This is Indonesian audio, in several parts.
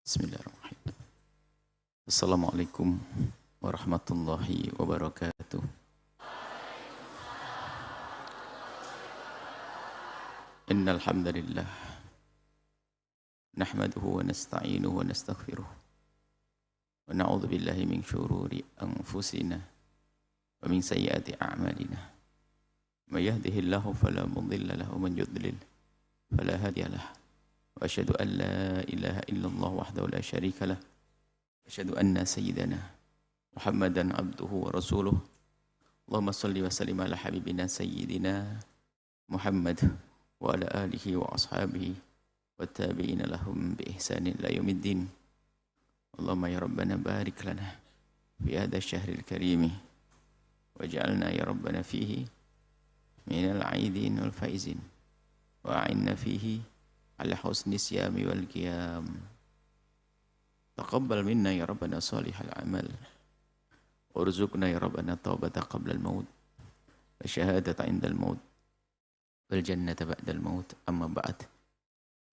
Bismillahirrahmanirrahim. Assalamualaikum warahmatullahi wabarakatuh. Innal hamdalillah nahmaduhu wa nasta'inuhu wa nastaghfiruh wa na'udzu billahi min syururi anfusina wa min sayyiati a'malina. May yahdihillahu fala mudilla lahu wa man yudlil fala hadiya lahu. Wa asyhadu an la ilaha illallah wahdahu la syarika lah. Wa asyhadu anna sayyidana Muhammadan abduhu wa rasuluh. Allahumma salli wa sallim ala habibina sayyidina Muhammad wa ala alihi wa ashabihi wa tabi'ina lahum bi ihsanin ila yaumiddin. Allahumma ya rabbana barik lana fi hadha asy-syahril karim waj'alna ya rabbana fihi minal aidin wal faizin wa a'inna fihi ala husni siyami wal qiyam. Taqabbal minna ya rabbana salihal amal warzuqna ya rabbana taubata qabla al maut wa syahadata indal maut wal jannata ba'dal maut. Amma ba'd.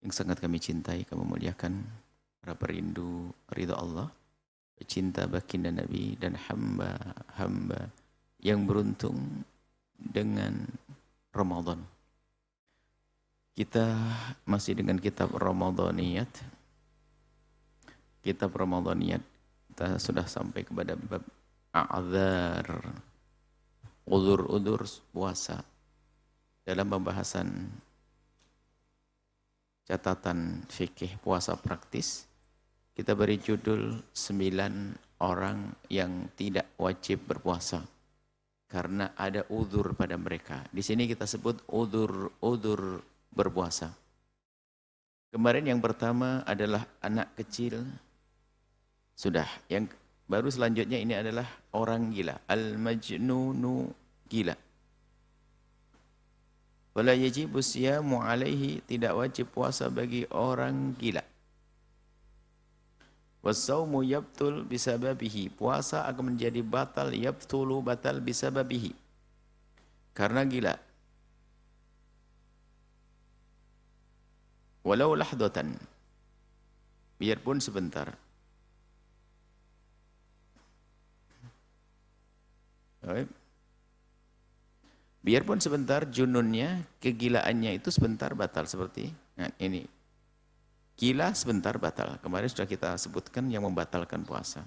Yang sangat kami cintai, kami muliakan para perindu ridha Allah, pecinta baginda Nabi dan hamba-hamba yang beruntung dengan Ramadan. Kita masih dengan kitab Ramadaniyat. Kitab Ramadaniyat, kita sudah sampai kepada bab a'dzar, udzur-udzur puasa. Dalam pembahasan catatan fikih puasa praktis, kita beri judul 9 orang yang tidak wajib berpuasa karena ada udzur pada mereka. Di sini kita sebut udzur berpuasa. Kemarin yang pertama adalah anak kecil. Sudah. Yang baru selanjutnya ini adalah orang gila. Al-majnunu gila. Wala yajibu siyamu alaihi, tidak wajib puasa bagi orang gila. Wassaumu yabtul bisababihi, puasa akan menjadi batal, yabtulu batal bisababihi, karena gila. Walau lahdatan, biarpun sebentar. Biarpun sebentar, jununnya, kegilaannya itu sebentar batal. Seperti nah, ini, gila sebentar batal. Kemarin sudah kita sebutkan yang membatalkan puasa.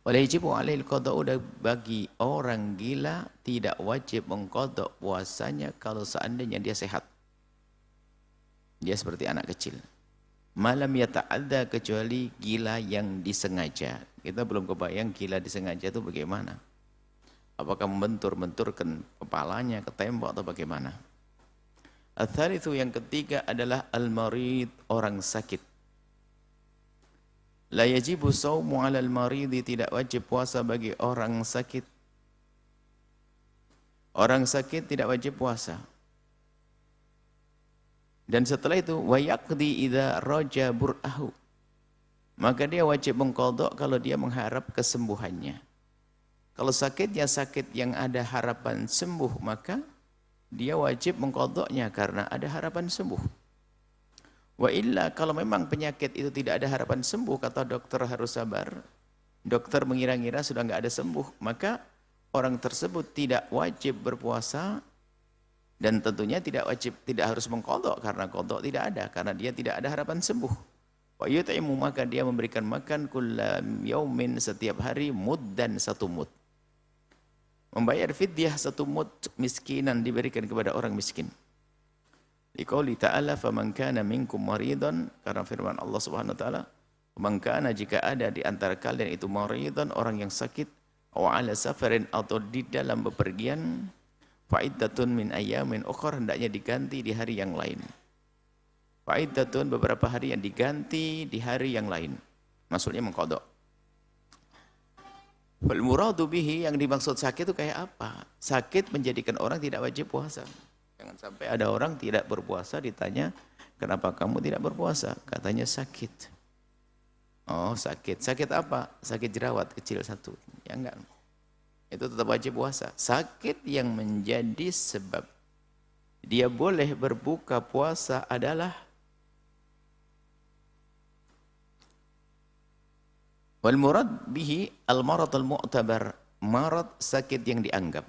Walajibu alaihil qada'u, bagi orang gila tidak wajib mengqada' puasanya kalau seandainya dia sehat. Dia seperti anak kecil. Malam yata'adza, kecuali gila yang disengaja. Kita belum kebayang gila disengaja itu bagaimana. Apakah membentur-benturkan kepalanya ke tembok atau bagaimana. Ats-tsalitsu, yang ketiga adalah al-marid, orang sakit. La yajibu shaumu 'alal maridi, tidak wajib puasa bagi orang sakit. Orang sakit tidak wajib puasa. Dan setelah itu wa yaqdi idza raja bur'ahu, maka dia wajib mengqadha kalau dia mengharap kesembuhannya. Kalau sakitnya sakit yang ada harapan sembuh, maka dia wajib mengqadhanya karena ada harapan sembuh. Wa illa, kalau memang penyakit itu tidak ada harapan sembuh, kata dokter harus sabar. Dokter mengira-ngira sudah enggak ada sembuh, maka orang tersebut tidak wajib berpuasa. Dan tentunya tidak wajib, tidak harus mengqadha karena qadha tidak ada, karena dia tidak ada harapan sembuh. Wa yut'imu, maka dia memberikan makan kullam yaumin, setiap hari, muddan, 1 mud. Membayar fidyah 1 mud miskinan, diberikan kepada orang miskin. Liqauli ta'ala faman kana minkum maridan, karena firman Allah Subhanahu wa taala, faman kana, jika ada di antara kalian itu maridan, orang yang sakit, aw ala safarin, atau di dalam bepergian, fa'iddatun min ayyamin ukhra, hendaknya diganti di hari yang lain. Fa'iddatun, beberapa hari yang diganti di hari yang lain. Maksudnya mengqadha. Wal muradu bihi, yang dimaksud sakit itu kayak apa? Sakit menjadikan orang tidak wajib puasa. Jangan sampai ada orang tidak berpuasa ditanya, "Kenapa kamu tidak berpuasa?" Katanya sakit. Oh, sakit. Sakit apa? Sakit jerawat kecil 1. Ya enggak. Itu tetap wajib puasa. Sakit yang menjadi sebab dia boleh berbuka puasa adalah Wal murad bihi al-marad al-mu'tabar, marad sakit yang dianggap.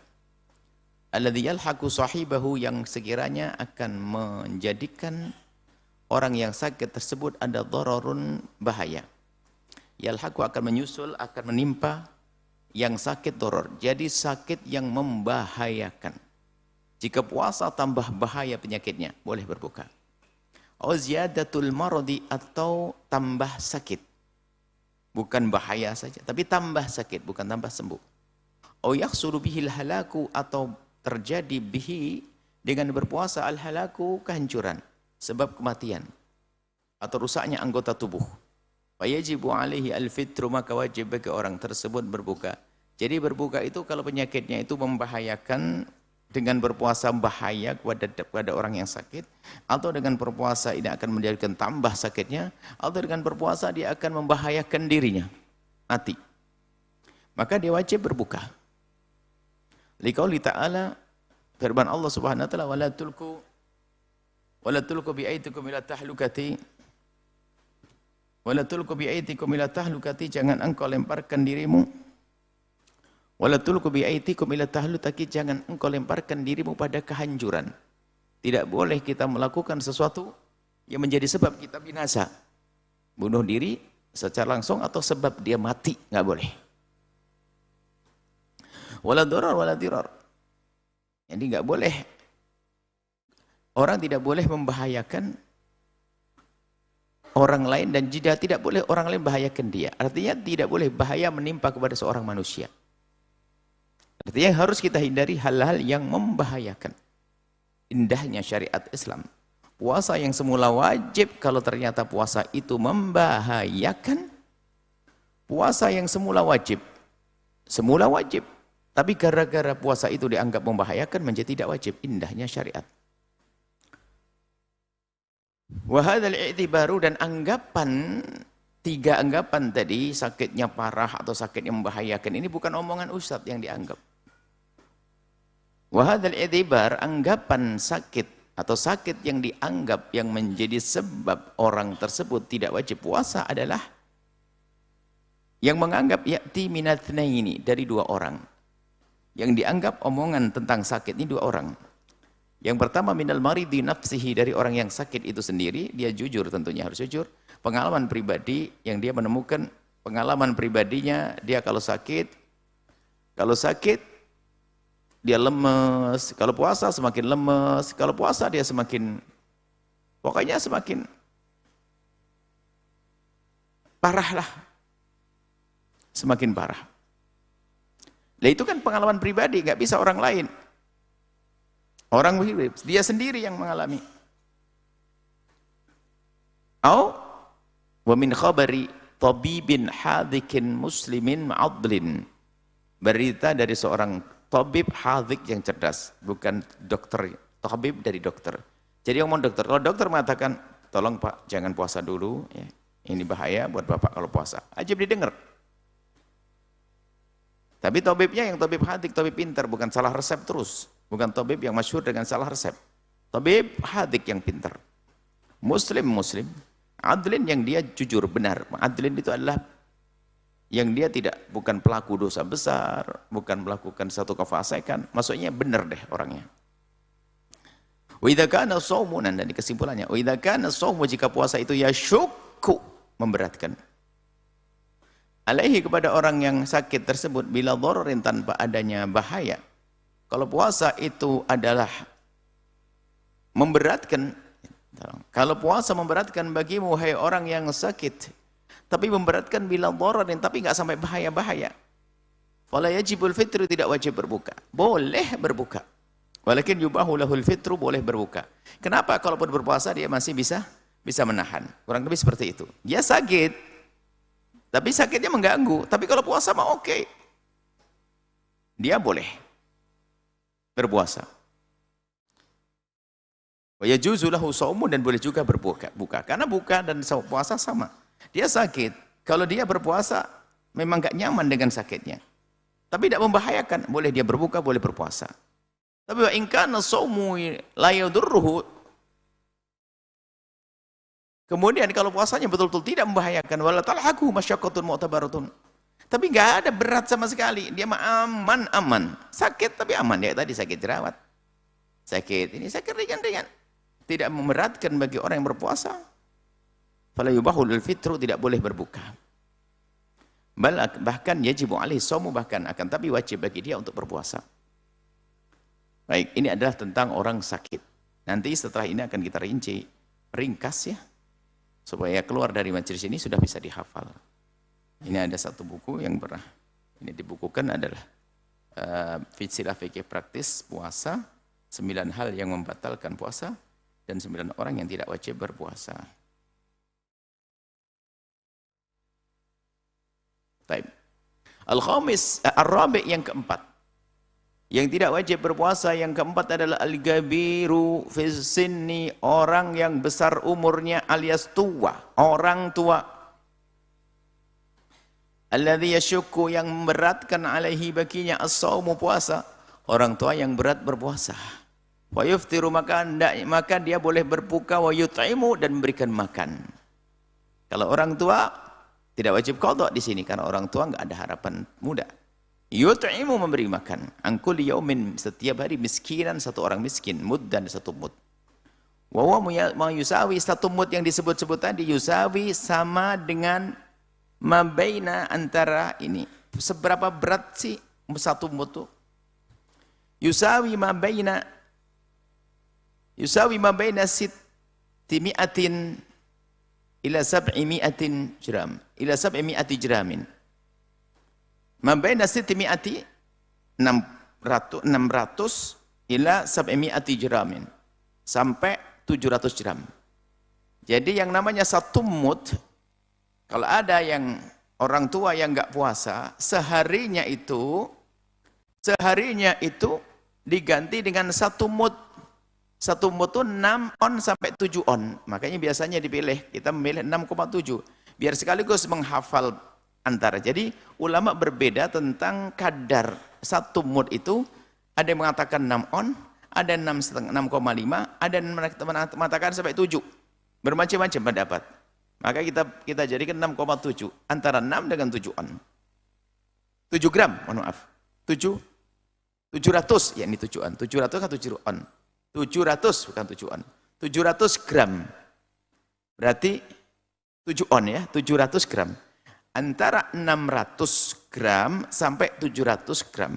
Alladhi yalhaqu sahibahu, yang sekiranya akan menjadikan orang yang sakit tersebut ada dhararun, bahaya. Yalhaqu akan menyusul, akan menimpa yang sakit dharar. Jadi sakit yang membahayakan. Jika puasa tambah bahaya penyakitnya, boleh berbuka. Au ziyadatul maradi, atau tambah sakit. Bukan bahaya saja, tapi tambah sakit, bukan tambah sembuh. Au yahsulu bihil halaku, atau terjadi bihi, dengan berpuasa, al-halaku, kehancuran, sebab kematian atau rusaknya anggota tubuh. Fayajibu alaihi al-fitru, maka wajib bagi orang tersebut berbuka. Jadi berbuka itu kalau penyakitnya itu membahayakan, dengan berpuasa bahaya kepada orang yang sakit, atau dengan berpuasa ini akan menjadikan tambah sakitnya, atau dengan berpuasa dia akan membahayakan dirinya, mati. Maka dia wajib berbuka. Liqauli ta'ala, firman Allah Subhanahu wa taala, wala tulqu bi aydikum ila tahlukati, wala tulqu bi aydikum ila tahlukati, jangan engkau lemparkan dirimu, wala tulqu bi aydikum ila tahlukati, jangan engkau lemparkan dirimu pada kehancuran. Tidak boleh kita melakukan sesuatu yang menjadi sebab kita binasa, bunuh diri secara langsung atau sebab dia mati, nggak boleh. Wala darar wala dirar. Jadi nggak boleh, orang tidak boleh membahayakan orang lain, dan juga tidak boleh orang lain membahayakan dia. Artinya tidak boleh bahaya menimpa kepada seorang manusia. Artinya harus kita hindari hal-hal yang membahayakan. Indahnya syariat Islam. Puasa yang semula wajib, kalau ternyata puasa itu membahayakan, puasa yang semula wajib, tapi gara-gara puasa itu dianggap membahayakan, menjadi tidak wajib. Indahnya syariat. Wahadal i'tibaru, dan anggapan, tiga anggapan tadi, sakitnya parah atau sakit yang membahayakan, ini bukan omongan ustadz yang dianggap. Wahadal i'tibar, anggapan sakit atau sakit yang dianggap yang menjadi sebab orang tersebut tidak wajib puasa adalah yang menganggap ya'ti minatsnaini, dari dua orang. Yang dianggap omongan tentang sakit ini dua orang. Yang pertama minal maridi nafsihi, dari orang yang sakit itu sendiri, dia jujur, tentunya harus jujur. Pengalaman pribadi yang dia menemukan, pengalaman pribadinya dia kalau sakit dia lemes, kalau puasa semakin lemes, kalau puasa dia semakin, pokoknya semakin parah lah, semakin parah. Nah itu kan pengalaman pribadi, nggak bisa orang lain. Orang dia sendiri yang mengalami. Au wa min khabari tabibin hadikin muslimin ma'adlin. Berita dari seorang tabib hadik yang cerdas, bukan dokter. Tabib dari dokter. Jadi ngomong dokter, kalau dokter mengatakan, tolong Pak jangan puasa dulu, ya. Ini bahaya buat Bapak kalau puasa. Ajib didengar. Tapi tabibnya yang tabib hadik, tabib pintar, bukan salah resep terus. Bukan tabib yang masyhur dengan salah resep. Tabib hadik yang pintar. Muslim, adlin yang dia jujur, benar. Adlin itu adalah yang dia bukan pelaku dosa besar, bukan melakukan satu kefasikan, maksudnya benar deh orangnya. Wa idza kana shaumu, dan di kesimpulannya, wa idza kana shaumu, jika puasa itu yasyukku, memberatkan. Alaihi, kepada orang yang sakit tersebut, bila dhararin, tanpa adanya bahaya. Kalau puasa itu adalah memberatkan, kalau puasa memberatkan bagimu, hai orang yang sakit, tapi memberatkan bila dhararin, tapi nggak sampai bahaya-bahaya, fala yajibul fitru, tidak wajib berbuka. Boleh berbuka. Walakin yubahu lahul fitru, boleh berbuka. Kenapa? Kalaupun berpuasa dia masih bisa menahan. Kurang lebih seperti itu. Dia sakit, tapi sakitnya mengganggu. Tapi kalau puasa mah oke. Dia boleh berpuasa. Wa yajuzu lahu shaumun, dan boleh juga berbuka. Karena buka dan puasa sama. Dia sakit. Kalau dia berpuasa memang gak nyaman dengan sakitnya. Tapi tidak membahayakan. Boleh dia berbuka, boleh berpuasa. Tapi wa in kana shaumu la yadurruhu, Kemudian kalau puasanya betul-betul tidak membahayakan, wala talhaku masyaqqatun mu'tabaratun. Tapi nggak ada berat sama sekali. Dia mah aman-aman. Sakit tapi aman. Ya tadi sakit jerawat. Sakit ini sakit ringan-ringan. Tidak memberatkan bagi orang yang berpuasa. Fala yubahu lil fitru, tidak boleh berbuka. Bahkan yajibu alaihi shaumu, bahkan akan tapi wajib bagi dia untuk berpuasa. Baik, ini adalah tentang orang sakit. Nanti setelah ini akan kita rinci, ringkas ya, supaya keluar dari majelis ini sudah bisa dihafal. Ini ada satu buku yang pernah ini dibukukan adalah Silsilah Fikih Praktis Puasa, 9 hal yang membatalkan puasa dan 9 orang yang tidak wajib berpuasa. Baik. Al-khamis, ar-rabi' yang keempat. Yang tidak wajib berpuasa yang keempat adalah al-gabiru fi sinni, orang yang besar umurnya alias tua, orang tua. Alladzi yashukku, yang memberatkan alaihi baginya as-saumu, puasa. Orang tua yang berat berpuasa. Wa yuftiru, maka dia boleh berbuka, wa yut'imu, dan memberikan makan. Kalau orang tua tidak wajib qadha di sini karena orang tua enggak ada harapan muda. Yut'imu, memberi makan. Angkul yaumin, setiap hari miskinan, satu orang miskin, muddan, satu mud. Wa huwa yusawi, satu mud yang disebut-sebut tadi yusawi sama dengan mabaina, antara ini. Seberapa berat sih satu mud itu? Yusawi mabaina sitimi'atin ila sab'imi'atin gram. Ila sab'imi'ati gramin. Mabaina sitimi'ati 600 ila sab'imi'ati gramin. Sampai 700 gram. Jadi yang namanya satu mud, kalau ada yang orang tua yang enggak puasa, seharinya itu diganti dengan satu mud. Satu mud itu 6 on sampai 7 on. Makanya biasanya dipilih, kita memilih 6,7. Biar sekaligus menghafal antara. Jadi ulama berbeda tentang kadar satu mud itu. Ada yang mengatakan 6 on, ada 6,5, ada yang mengatakan sampai 7. Bermacam-macam pendapat. Maka kita jadikan 6,7. Antara 6 dengan 7 on. 7 gram, mohon maaf. 700, ya ini 7 on. 700 atau 7 on? 700, bukan 7 on. 700 gram. Berarti 7 on ya, 700 gram. Antara 600 gram sampai 700 gram.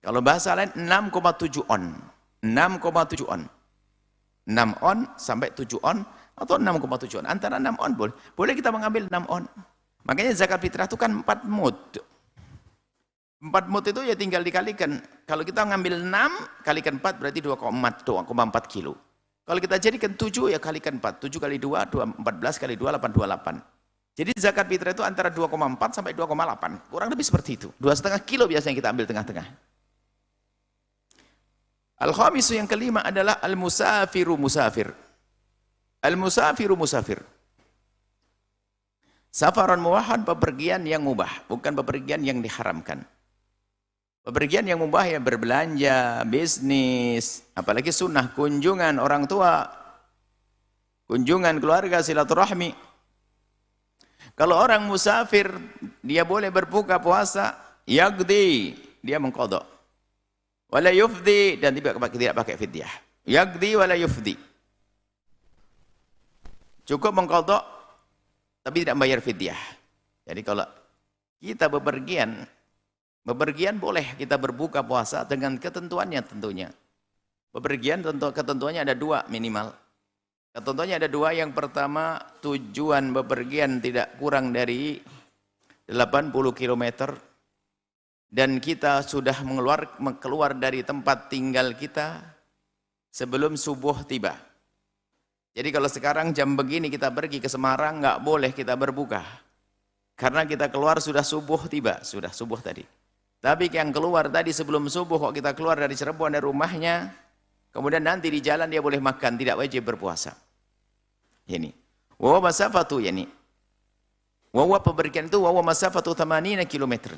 Kalau bahasa lain 6,7 on. 6,7 on. 6 on sampai 7 on atau 6,7 on. Antara 6 on boleh. Boleh kita mengambil 6 on. Makanya zakat fitrah itu kan 4 mud. 4 mud itu ya tinggal dikalikan. Kalau kita ngambil 6 kalikan 4 berarti 2,4 kilo. Kalau kita jadikan 7 ya kalikan 4. 7 kali 2, 14 kali 2, 828. Jadi zakat fitrah itu antara 2,4 sampai 2,8. Kurang lebih seperti itu. 2,5 kilo biasanya kita ambil tengah-tengah. Al-khamisu, yang kelima adalah al-musafiru musafir. Al-musafiru musafir. Safaran muwahhad, bepergian yang mubah, bukan bepergian yang diharamkan. Bepergian yang mubah ya berbelanja, bisnis, apalagi sunnah, kunjungan orang tua, kunjungan keluarga, silaturahmi. Kalau orang musafir, dia boleh berbuka puasa, yaqdi, dia mengqadha. Wala yufdi, dan tidak pakai fidyah. Yaqdi wala yufdi. Cukup mengqadha tapi tidak bayar fidyah. Jadi kalau kita bepergian boleh kita berbuka puasa dengan ketentuannya tentunya. Bepergian ketentuannya ada 2 minimal. Ketentuannya ada 2. Yang pertama, tujuan bepergian tidak kurang dari 80 km. Dan kita sudah keluar dari tempat tinggal kita sebelum subuh tiba. Jadi kalau sekarang jam begini kita pergi ke Semarang, nggak boleh kita berbuka. Karena kita keluar sudah subuh tiba, sudah subuh tadi. Tapi yang keluar tadi sebelum subuh, kok kita keluar dari Cirebon dari rumahnya, kemudian nanti di jalan dia boleh makan, tidak wajib berpuasa. Ini. Wawa masafatu, yani. Wawa pepergian itu, wawa masafatu 80 km.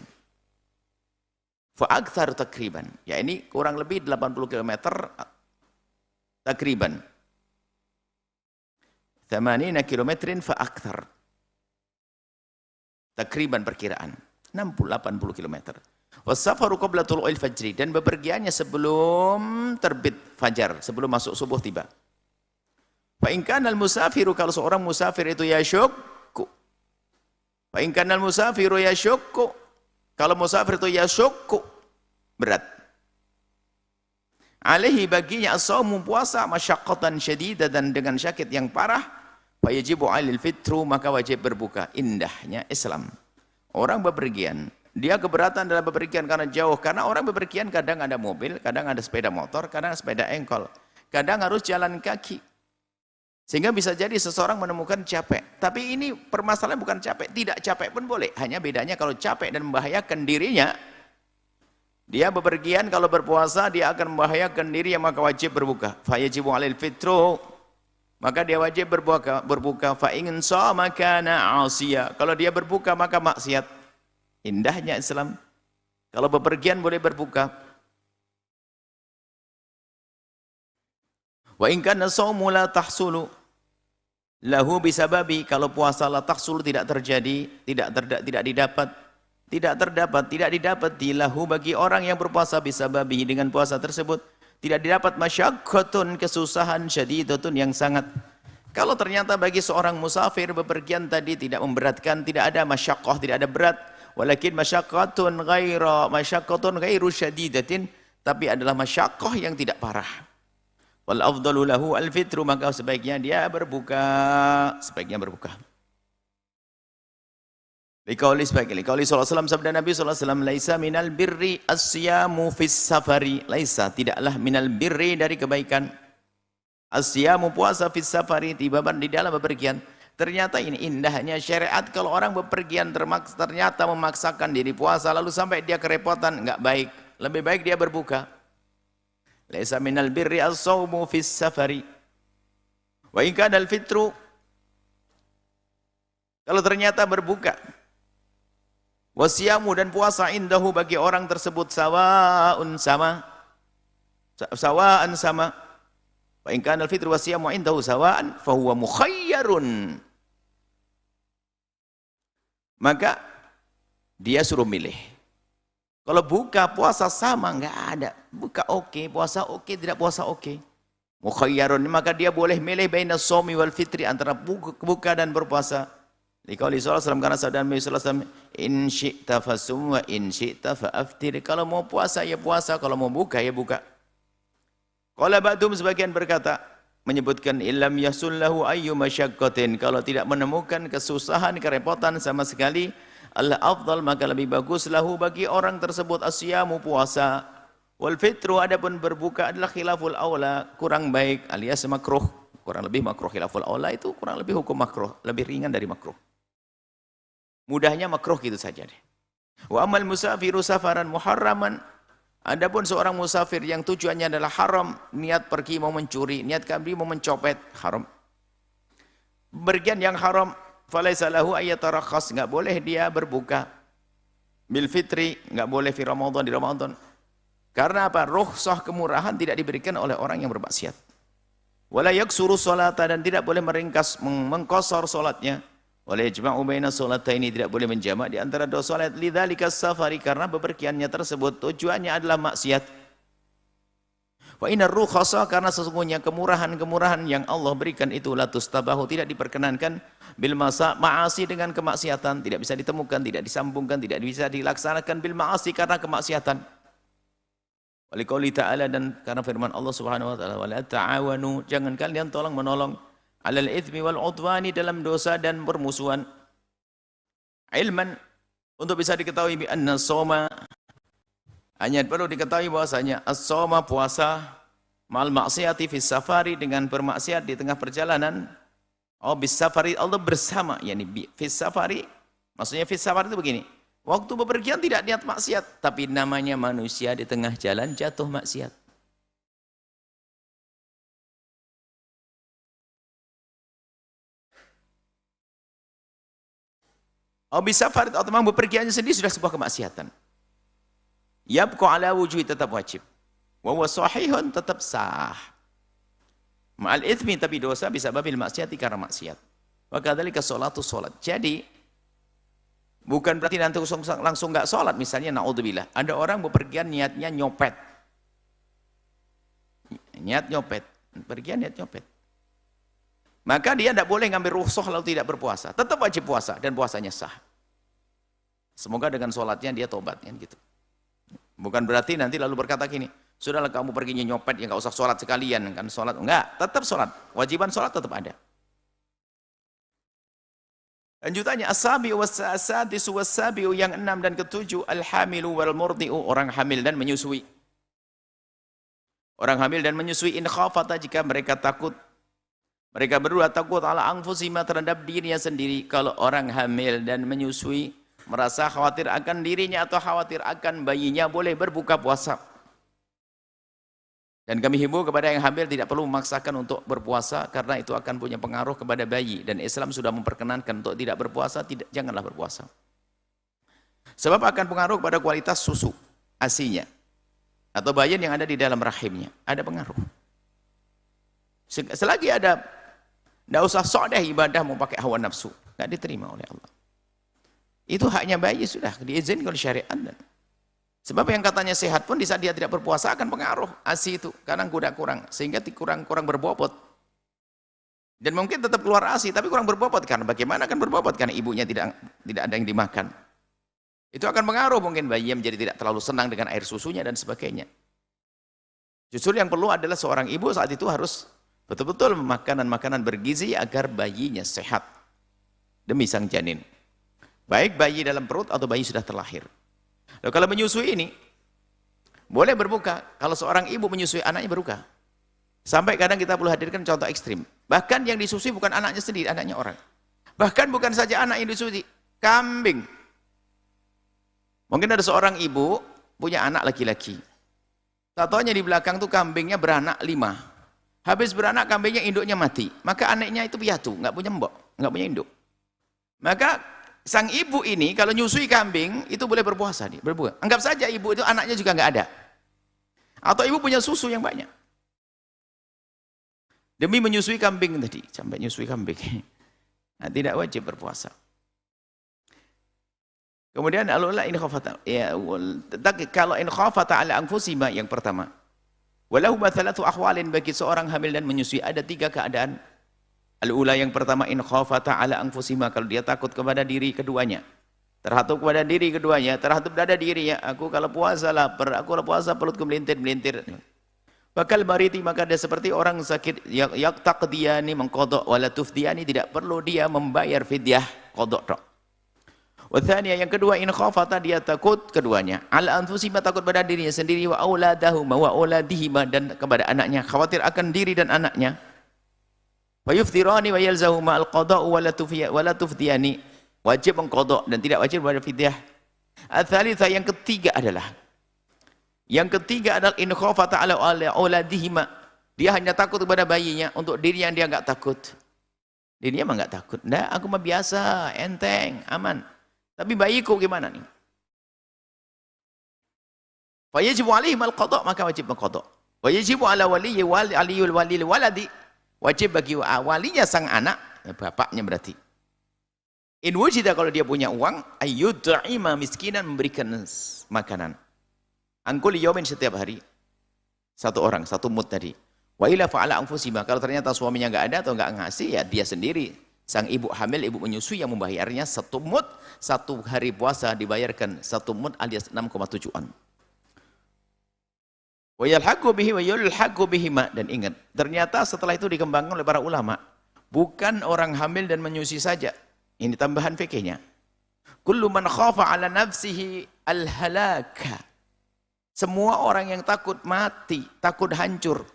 Fa'akthar takriban. Ya ini kurang lebih 80 km takriban. 80 kilometrin fa akthar. Takriban perkiraan 60-80 kilometer. Wasafaru qabla tulu'il fajri, dan bepergiannya sebelum terbit fajar, sebelum masuk subuh tiba. Fa in kana al-musafiru, kalau seorang musafir itu yasyukku. Fa in kana al-musafiru yasyukku, kalau musafir itu yasyukku, berat. Alaihi, baginya as-shaumu, puasa, masyaqqatan syadidatan, dengan sakit yang parah. Fa yajibu 'alil fitru, maka wajib berbuka. Indahnya Islam. Orang bepergian, dia keberatan dalam bepergian karena jauh. Karena orang bepergian kadang ada mobil, kadang ada sepeda motor, kadang sepeda engkol, kadang harus jalan kaki. Sehingga bisa jadi seseorang menemukan capek. Tapi ini permasalahan bukan capek, tidak capek pun boleh. Hanya bedanya kalau capek dan membahayakan dirinya, dia bepergian, kalau berpuasa dia akan membahayakan dirinya, maka wajib berbuka. Fa yajibu 'alal fitru, maka dia wajib berbuka. Fa in shama kana 'asiya, kalau dia berbuka maka maksiat. Indahnya Islam. Kalau bepergian boleh berbuka. Wa in kana shaumu la tahsulu lahu bisababi, kalau puasa la tahsul, tidak terjadi, tidak didapat lahu bagi orang yang berpuasa bisababi, dengan puasa tersebut tidak didapat masyaqqatun, kesusahan, syadidatun, yang sangat. Kalau ternyata bagi seorang musafir bepergian tadi tidak memberatkan, tidak ada masyaqqah, tidak ada berat, walakin masyaqqatun ghairu syadidatin, tapi adalah masyaqqah yang tidak parah. Wal afdalu lahu al fitru, maka sebaiknya dia berbuka, Liqauli sallallahu alaihi wasallam, sabda Nabi sallallahu alaihi wasallam, laisa minal birri as-siyamu fis safari, laisa, tidaklah minal birri, dari kebaikan, as-siyamu, puasa, fis safari, di dalam bepergian. Ternyata ini indahnya syariat. Kalau orang bepergian ternyata memaksakan diri puasa lalu sampai dia kerepotan, enggak baik. Lebih baik dia berbuka. Laisa minal birri as-shaumu fis safari. Wa in kana al-fitru, kalau ternyata berbuka, wasiyamu, dan puasa, indahu, bagi orang tersebut, sawaan sama. Wa in kana al-fitru wasiyamu indahu sawaan fa huwa mukhayyarun, maka dia suruh milih. Kalau buka puasa sama, enggak ada. Buka oke, puasa oke, tidak puasa oke. Mukhayyarun, maka dia boleh milih baina shaumi wal fitri, antara buka dan berpuasa. Liqauli sallallahu alaihi wasallam, karena sabda Nabi sallallahu alaihi wasallam, in syi'ta fasum wa in syi'ta fa'aftir. Kalau mau puasa ya puasa, kalau mau buka ya buka. Qala ba'dhum, sebagian berkata, menyebutkan illam yasullahu ayyu masyaqqatin, kalau tidak menemukan kesusahan, kerepotan sama sekali, al-afdal, maka lebih bagus, lahu, bagi orang tersebut, asyamu, puasa, wal fitru, adapun berbuka adalah khilaful aula, kurang baik, alias makruh, kurang lebih makruh. Khilaful aula itu kurang lebih hukum makruh, lebih ringan dari makruh. Mudahnya makruh gitu saja deh. Wa amal musafiru safaran muharraman, adapun seorang musafir yang tujuannya adalah haram, niat pergi mau mencuri, niat pergi mau mencopet, haram. Bergian yang haram, falaisa lahu ayyatarakhas, enggak boleh dia berbuka bil fitri, enggak boleh fi Ramadan, di Ramadan. Karena apa? Rukhsah, kemurahan tidak diberikan oleh orang yang bermaksiat. Wala yaksuru sholata, dan tidak boleh meringkas, mengkosor salatnya. Wala yajma'u baina sholataini, tidak boleh menjamak di antara dua salat. Lidzalika safari, karena bepergiannya tersebut tujuannya adalah maksiat. Wa innar rukhasa, karena sesungguhnya kemurahan-kemurahan yang Allah berikan itu la tustabahu, tidak diperkenankan, bil ma'asi, dengan kemaksiatan, tidak bisa ditemukan, tidak disambungkan, tidak bisa dilaksanakan bil ma'asi, karena kemaksiatan. Waliqauli ta'ala, dan karena firman Allah Subhanahu wa taala, wala ta'awanu, jangan kalian tolong menolong, alal itsmi wal udwani, dalam dosa dan permusuhan. Ilman, untuk bisa diketahui bi anna shauma, hanya perlu diketahui bahwasanya as-shauma, puasa, mal maksiati fis safari, dengan bermaksiat di tengah perjalanan, bis safari, Allah bersama, yakni fis safari, maksudnya fis safari itu begini, waktu bepergian tidak niat maksiat, tapi namanya manusia di tengah jalan jatuh maksiat. Bis safari, atau memang bepergiannya sendiri sudah sebuah kemaksiatan. Yabqa ala wujuhi, tetap wajib. Wa huwa sahihun, tetap sah. Ma'al ithmi, tapi dosa bisa babil maksiati karena maksiat. Wa kadzalika sholatu sholat. Jadi bukan berarti nanti langsung nggak sholat. Misalnya naudzubillah, ada orang bepergian niatnya nyopet. Niat nyopet, pergian niat nyopet. Maka dia tidak boleh ngambil rukhsah lalu tidak berpuasa. Tetap wajib puasa dan puasanya sah. Semoga dengan sholatnya dia tobat kan gitu. Bukan berarti nanti lalu berkata gini, sudahlah kamu perginya nyopet, ya nggak usah sholat sekalian kan sholat. Enggak, tetap sholat. Wajiban sholat tetap ada. Lanjutannya as-sabi'u was-sadisu was-sabi'u, yang 6 dan ke-7, al-hamilu wal murdi'u, orang hamil dan menyusui. Orang hamil dan menyusui in khafata, jika mereka takut. Mereka berdua takut ala anfusihima, terhadap dirinya sendiri. Kalau orang hamil dan menyusui merasa khawatir akan dirinya atau khawatir akan bayinya, boleh berbuka puasa. Dan kami himbau kepada yang hamil tidak perlu memaksakan untuk berpuasa, karena itu akan punya pengaruh kepada bayi. Dan Islam sudah memperkenankan untuk tidak berpuasa, janganlah berpuasa. Sebab akan pengaruh kepada kualitas susu ASI-nya atau bayi yang ada di dalam rahimnya. Ada pengaruh. Selagi ada, tidak usah sok deh ibadah mau pakai hawa nafsu. Tidak diterima oleh Allah. Itu haknya bayi, sudah diizinkan oleh syariat. Sebab yang katanya sehat pun di saat dia tidak berpuasa akan pengaruh ASI itu, kadang kurang, sehingga kurang berbobot. Dan mungkin tetap keluar ASI tapi kurang berbobot, karena bagaimana akan berbobot, karena ibunya tidak ada yang dimakan. Itu akan pengaruh, mungkin bayinya menjadi tidak terlalu senang dengan air susunya dan sebagainya. Justru yang perlu adalah seorang ibu saat itu harus betul-betul makanan bergizi agar bayinya sehat demi sang janin. Baik bayi dalam perut atau bayi sudah terlahir. Lalu kalau menyusui ini boleh berbuka. Kalau seorang ibu menyusui anaknya berbuka. Sampai kadang kita perlu hadirkan contoh ekstrim. Bahkan yang disusui bukan anaknya sendiri, anaknya orang. Bahkan bukan saja anak yang disusui, kambing. Mungkin ada seorang ibu punya anak laki-laki. Tatonya di belakang tuh kambingnya beranak 5. Habis beranak kambingnya induknya mati. Maka anaknya itu piatu, nggak punya mbok, nggak punya induk. Maka sang ibu ini kalau nyusui kambing itu boleh berpuasa nih, berbuka. Anggap saja ibu itu anaknya juga nggak ada. Atau ibu punya susu yang banyak. Demi menyusui kambing tadi, sampai nyusui kambing. Nah, tidak wajib berpuasa. Kemudian Allah in khafata, ya, kalau in khafata ala anfusihima yang pertama. Walau matsalatu ahwalin, bagi seorang hamil dan menyusui ada 3 keadaan. Al-ula, yang pertama, in khafata ala anfusihima, kalau dia takut kepada diri keduanya. Terhadap kepada diri keduanya, terhadap dada dirinya, aku kalau puasa lapar, aku kalau puasa perutku melintir-melintir. Bakal mariti, maka dia seperti orang sakit, yaqtaqdiyani, mengqadha wala tufdiyani, tidak perlu dia membayar fidyah qadha tok. Wa tsaniya, yang kedua, in khafata, dia takut keduanya, ala anfusihima, takut pada dirinya sendiri, wa auladahuma wa auladihima, dan kepada anaknya, khawatir akan diri dan anaknya. Wa yuftirani wa yalzahuma al-qadha wa la tufdiyani, wajib mengqadha dan tidak wajib bayar fidyah. Ats-tsalitsah, yang ketiga adalah in khafata ala auladihima, dia hanya takut kepada bayinya, untuk dirinya dia enggak takut. Dirinya mah enggak takut. Nah, aku mah biasa, enteng, aman. Tapi bayiku gimana nih? Fa yajibu alaihim al-qadha, maka wajib mengqadha. Wa yajibu ala waliyyi aliyul walil waladi, wajib bagi walinya sang anak, bapaknya berarti. In wujida, kalau dia punya uang, ayyud'ima miskinan, memberikan makanan. Angkul yaumin, setiap hari. 1 orang, 1 mud tadi. Wa ila fa'ala anfusihima, kalau ternyata suaminya enggak ada atau enggak ngasih, ya dia sendiri. Sang ibu hamil, ibu menyusui yang membayarnya 1 mud, 1 hari puasa dibayarkan 1 mud alias 6,7 on. Wa yalhaqu bihi wa yulhaqu bihima, dan ingat, ternyata setelah itu dikembangkan oleh para ulama, bukan orang hamil dan menyusui saja. Ini tambahan fikihnya. Kullu man khafa ala nafsihi al-halaka. Semua orang yang takut mati, takut hancur,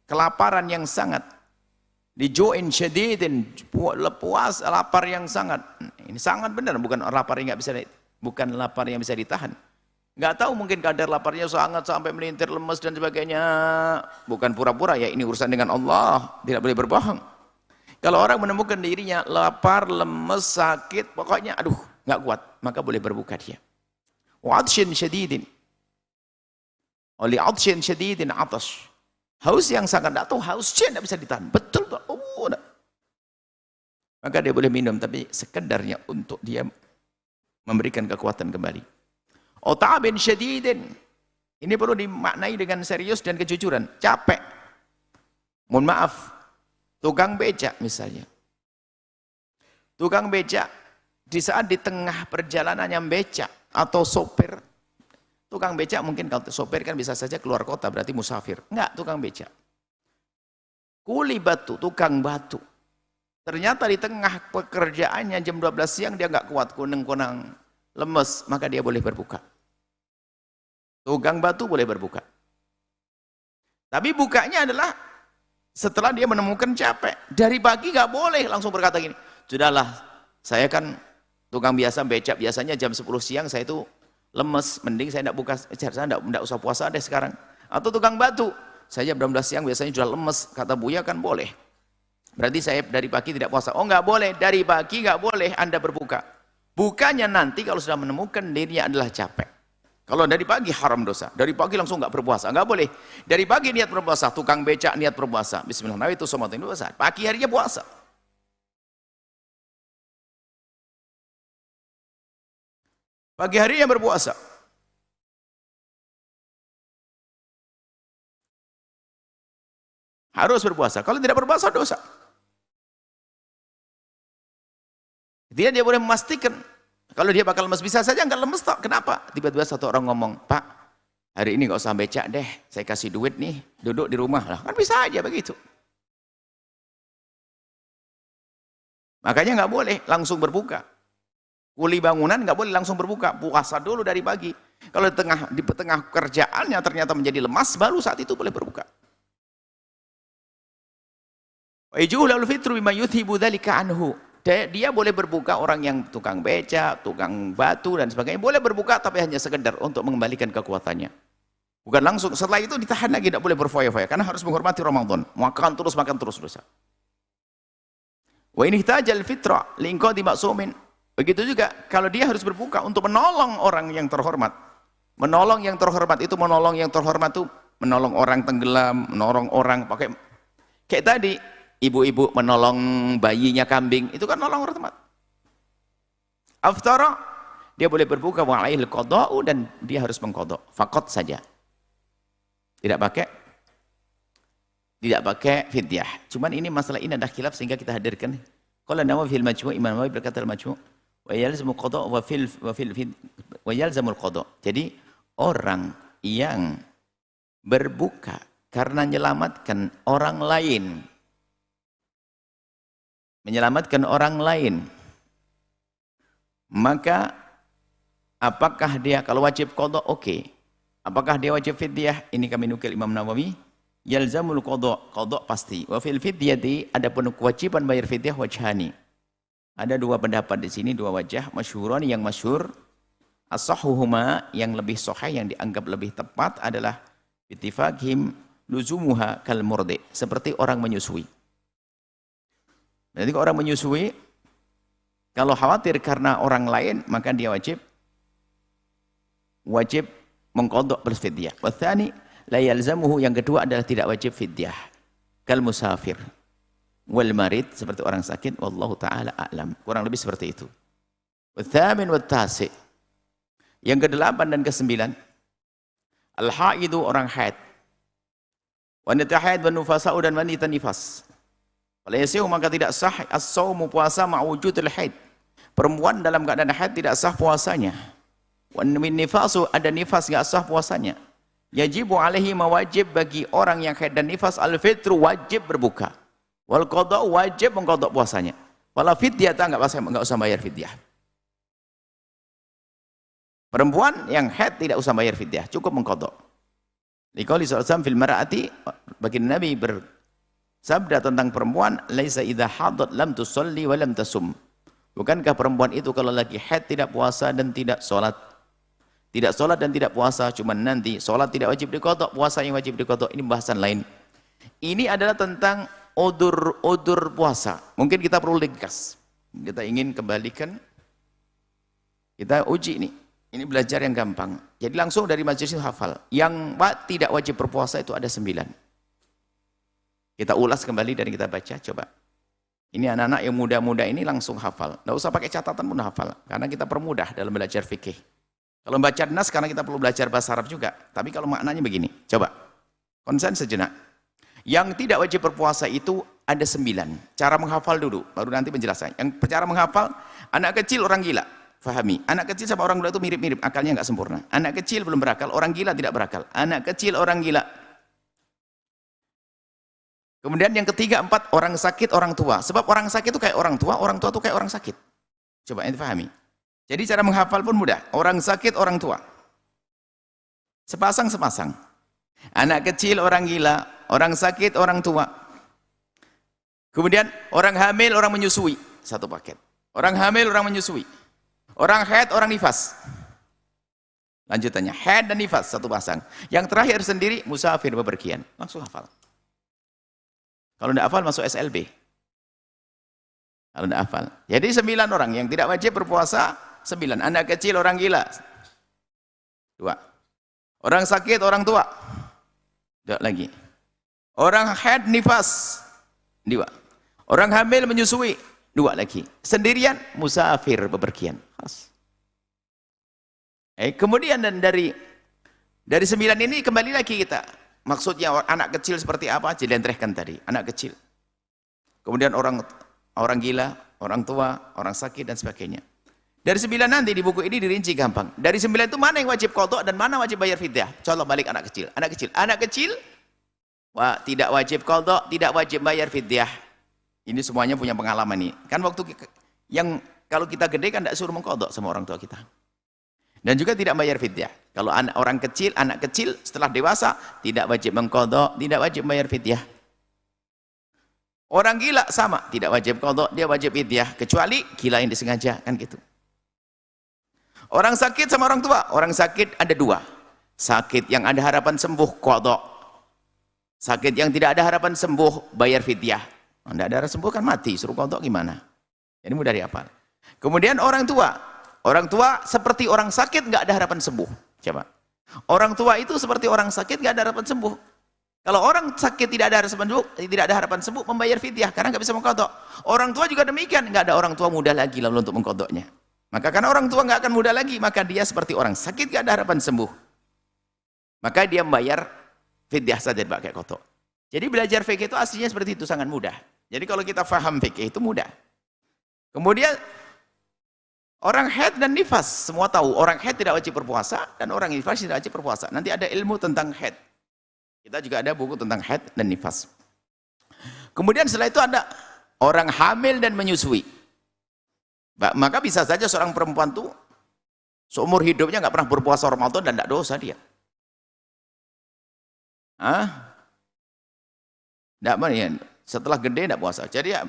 kelaparan yang sangat, diju'in syadidin, puas lapar yang sangat. Ini sangat benar, bukan lapar yang bisa ditahan. Nggak tahu, mungkin kadar laparnya sangat sampai melintir, lemes dan sebagainya. Bukan pura-pura ya, ini urusan dengan Allah, tidak boleh berbohong. Kalau orang menemukan dirinya lapar, lemes, sakit, pokoknya aduh nggak kuat, maka boleh berbuka dia. Wa'adshin syadidin, oli adshin syadidin atas, Haus yang sangat tidak tahu hausnya tidak bisa ditahan. Betul Pak. Oh, enggak. Maka dia boleh minum, tapi sekedarnya untuk dia memberikan kekuatan kembali. Ta'abin syadidin. Ini perlu dimaknai dengan serius dan kejujuran. Capek. Mohon maaf. Tukang becak misalnya. Tukang becak di saat di tengah perjalanannya becak atau sopir. Tukang becak mungkin kalau sopir kan bisa saja keluar kota, berarti musafir. Enggak, tukang becak. Kuli batu, tukang batu. Ternyata di tengah pekerjaannya jam 12 siang dia enggak kuat, kunang-kunang, lemes, maka dia boleh berbuka. Tukang batu boleh berbuka. Tapi bukanya adalah setelah dia menemukan capek. Dari pagi enggak boleh langsung berkata gini, sudahlah, saya kan tukang biasa becak, biasanya jam 10 siang saya itu lemes, mending saya enggak buka, saya enggak usah puasa deh sekarang. Atau tukang batu, saya jam 12 siang biasanya sudah lemes, kata Buya kan boleh. Berarti saya dari pagi tidak puasa. Oh enggak boleh, dari pagi enggak boleh Anda berbuka. Bukanya nanti kalau sudah menemukan dirinya adalah capek. Kalau dari pagi haram dosa, dari pagi langsung enggak berpuasa, enggak boleh. Dari pagi niat berpuasa, tukang becak niat berpuasa. Bismillah, itu somatin puasa. Pagi harinya puasa. Pagi harinya berpuasa. Harus berpuasa. Kalau tidak berpuasa dosa. Dia boleh memastikan kalau dia bakal lemes, bisa saja enggak lemes tak. Kenapa? Tiba-tiba satu orang ngomong, Pak, hari ini enggak usah becak deh, saya kasih duit nih, duduk di rumah lah. Kan bisa aja begitu. Makanya enggak boleh langsung berbuka. Kuli bangunan enggak boleh langsung berbuka, puasa dulu dari pagi. Kalau di tengah kerjaannya ternyata menjadi lemas, baru saat itu boleh berbuka. Wa yajuzu fitru bima yuthibu dzalika anhu. Dia boleh berbuka, orang yang tukang becak, tukang batu dan sebagainya boleh berbuka, tapi hanya sekedar untuk mengembalikan kekuatannya. Bukan langsung, setelah itu ditahan lagi, tidak boleh berfoya-foya karena harus menghormati Ramadan. Makan terus dosa. Wa in ihtajal fitra liinqadi ma'sumin. Begitu juga kalau dia harus berbuka untuk menolong orang yang terhormat. Menolong yang terhormat itu menolong orang tenggelam, menolong orang pakai kayak tadi ibu-ibu menolong bayinya kambing, itu kan nolong orang temat. Aftara, dia boleh berbuka wa alaihil qada'u, dan dia harus mengqada, faqat saja. Tidak pakai fidyah. Cuman ini masalah ini ada khilaf sehingga kita hadirkan. Qala Nawawi fil Majmu', Imam Nawawi berkata al Majmu' wa yalzamu qada' wa yalzamul qada'. Jadi orang yang berbuka karena menyelamatkan orang lain, maka apakah dia kalau wajib qada? Oke. Apakah dia wajib fidyah? Ini kami nukil Imam Nawawi, yalzamul qada pasti. Wa fil fidyati, adapun kewajiban bayar fidyah wajhani. Ada dua pendapat di sini, dua wajah. Masyhuran, yang masyhur, as-sahhuhuma, yang lebih sahih, yang dianggap lebih tepat adalah ittifaqhim luzumuha kal murdi, seperti orang menyusui. Jadi kalau orang menyusui, kalau khawatir karena orang lain, maka dia wajib mengqadha plus fidyah. Wa tsani la yalzamuhu, yang kedua adalah tidak wajib fidyah. Kal musafir wal marid, seperti orang sakit, wallahu taala a'lam. Kurang lebih seperti itu. Wa tsamin wa tasi, yang kedelapan dan kesembilan, al haidu, orang haid. Wanita haid wa nufasa'u, dan wanita nifas. Kalau yasihu, maka tidak sah as-saumu, puasa, ma'wujudul haid. Perempuan dalam keadaan haid tidak sah puasanya. Wan nifasu, ada nifas enggak sah puasanya. Yajibu alaihi, mawajib bagi orang yang haid dan nifas, al-fitru, wajib berbuka. Wal qada, wajib mengqada puasanya. Wala fidyata, enggak usah bayar fidyah. Perempuan yang haid tidak usah bayar fidyah, cukup mengqada. Liqauli sallallahu alaihi wasallam fil mar'ati, bagi Nabi sabda tentang perempuan, laisa idza hadat lam tusalli wa lam tasum. Bukankah perempuan itu kalau lagi haid tidak puasa dan tidak sholat? Tidak sholat dan tidak puasa, cuma nanti sholat tidak wajib diqadha, puasa yang wajib diqadha. Ini bahasan lain. Ini adalah tentang udur puasa. Mungkin kita perlu ringkas. Kita ingin kembalikan, kita uji ini. Ini belajar yang gampang. Jadi langsung dari majelis itu hafal. Yang tidak wajib berpuasa itu ada 9. Kita ulas kembali dan kita baca, coba. Ini anak-anak yang muda-muda ini langsung hafal. Nggak usah pakai catatan pun hafal. Karena kita permudah dalam belajar fikih. Kalau baca nas, karena kita perlu belajar bahasa Arab juga. Tapi kalau maknanya begini, coba. Konsen sejenak. Yang tidak wajib berpuasa itu ada 9. Cara menghafal dulu, baru nanti penjelasan. Yang cara menghafal, anak kecil orang gila. Fahami. Anak kecil sama orang gila itu mirip-mirip, akalnya nggak sempurna. Anak kecil belum berakal, orang gila tidak berakal. Anak kecil, orang gila. Kemudian yang ketiga, 4, orang sakit, orang tua. Sebab orang sakit itu kayak orang tua itu kayak orang sakit. Coba ente pahami. Jadi cara menghafal pun mudah. Orang sakit, orang tua. Sepasang-sepasang. Anak kecil, orang gila. Orang sakit, orang tua. Kemudian orang hamil, orang menyusui. Satu paket. Orang hamil, orang menyusui. Orang haid, orang nifas. Lanjutannya, haid dan nifas, satu pasang. Yang terakhir sendiri, musafir bepergian. Langsung hafal. Kalau tidak hafal, masuk SLB. Kalau tidak hafal. Jadi 9 orang yang tidak wajib berpuasa, 9. Anak kecil, orang gila. 2. Orang sakit, orang tua. 2 lagi. Orang haid, nifas. 2. Orang hamil, menyusui. 2 lagi. Sendirian, musafir bepergian. Kemudian dan dari 9 ini kembali lagi kita. Maksudnya anak kecil seperti apa? Dilentrehkan tadi. Anak kecil. Kemudian orang gila, orang tua, orang sakit dan sebagainya. Dari 9 nanti di buku ini dirinci gampang. Dari 9 itu mana yang wajib qadha dan mana wajib bayar fidyah? Contoh balik anak kecil. Anak kecil wah, tidak wajib qadha, tidak wajib bayar fidyah. Ini semuanya punya pengalaman nih. Kan waktu yang kalau kita gede kan tidak suruh mengqadha sama orang tua kita. Dan juga tidak bayar fidyah. Kalau anak kecil setelah dewasa tidak wajib mengqadha, tidak wajib bayar fidyah. Orang gila sama, tidak wajib qadha, dia wajib fidyah kecuali gila yang disengaja, kan gitu. Orang sakit sama orang tua, orang sakit ada 2. Sakit yang ada harapan sembuh qadha. Sakit yang tidak ada harapan sembuh bayar fidyah. Tidak ada harapan sembuh kan mati, suruh qadha gimana? Jadi mudah dihafal. Kemudian orang tua seperti orang sakit nggak ada harapan sembuh. Coba. Orang tua itu seperti orang sakit nggak ada harapan sembuh. Kalau orang sakit tidak ada harapan sembuh, membayar fidyah karena nggak bisa mengqadha. Orang tua juga demikian, nggak ada orang tua muda lagi lalu untuk mengqadhanya. Maka karena orang tua nggak akan muda lagi, maka dia seperti orang sakit nggak ada harapan sembuh. Maka dia membayar fidyah saja pakai qadha. Jadi belajar fikih itu aslinya seperti itu, sangat mudah. Jadi kalau kita faham fikih itu mudah. Kemudian orang haid dan nifas, semua tahu orang haid tidak wajib berpuasa dan orang nifas tidak wajib berpuasa. Nanti ada ilmu tentang haid. Kita juga ada buku tentang haid dan nifas. Kemudian setelah itu ada orang hamil dan menyusui. Maka bisa saja seorang perempuan itu seumur hidupnya nggak pernah berpuasa Ramadan dan tidak dosa dia. Tidak ya, setelah gede tidak puasa. Jadi ya,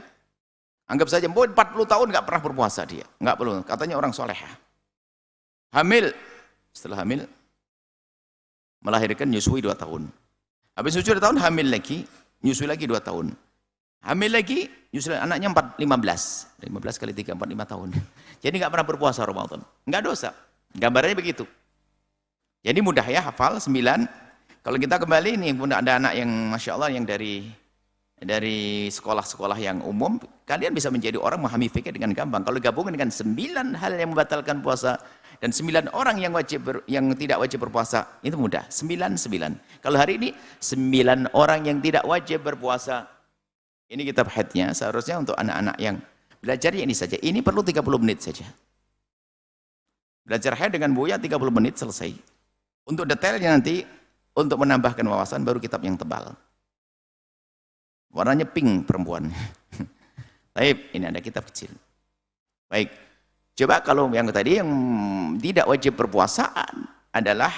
anggap saja 40 tahun nggak pernah berpuasa dia, nggak perlu. Katanya orang solehah. Hamil, setelah hamil melahirkan nyusui 2 tahun. Habis nyusui 2 tahun hamil lagi, nyusui lagi 2 tahun. Hamil lagi, nyusui anaknya 15 kali 3, 45 tahun. Jadi nggak pernah berpuasa Ramadan, nggak dosa. Gambarnya begitu. Jadi mudah ya hafal 9. Kalau kita kembali nih, ada anak yang masya Allah yang dari sekolah-sekolah yang umum, kalian bisa menjadi orang memahami fikih dengan gampang. Kalau gabungan dengan 9 hal yang membatalkan puasa dan 9 orang yang tidak wajib berpuasa, itu mudah. 9. Kalau hari ini 9 orang yang tidak wajib berpuasa. Ini kitab haidnya, seharusnya untuk anak-anak yang belajar ini saja. Ini perlu 30 menit saja. Belajar haid dengan Buya 30 menit selesai. Untuk detailnya nanti, untuk menambahkan wawasan baru kitab yang tebal. Warnanya pink perempuan. Baik, ini ada kitab kecil. Baik, coba kalau yang tadi yang tidak wajib berpuasa adalah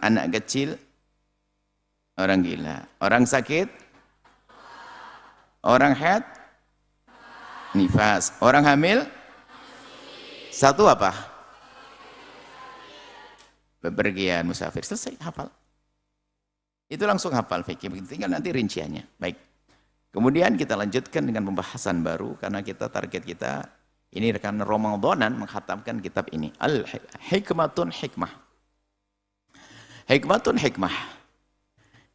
anak kecil, orang gila, orang sakit, orang haid, nifas, orang hamil, satu apa? Bepergian, musafir, selesai, hafal. Itu langsung hafal fikih, tinggal nanti rinciannya. Baik. Kemudian kita lanjutkan dengan pembahasan baru karena target kita ini rekan Ramadanan menghatamkan kitab ini. Al-Hikmatun Hikmah. Hikmatun Hikmah.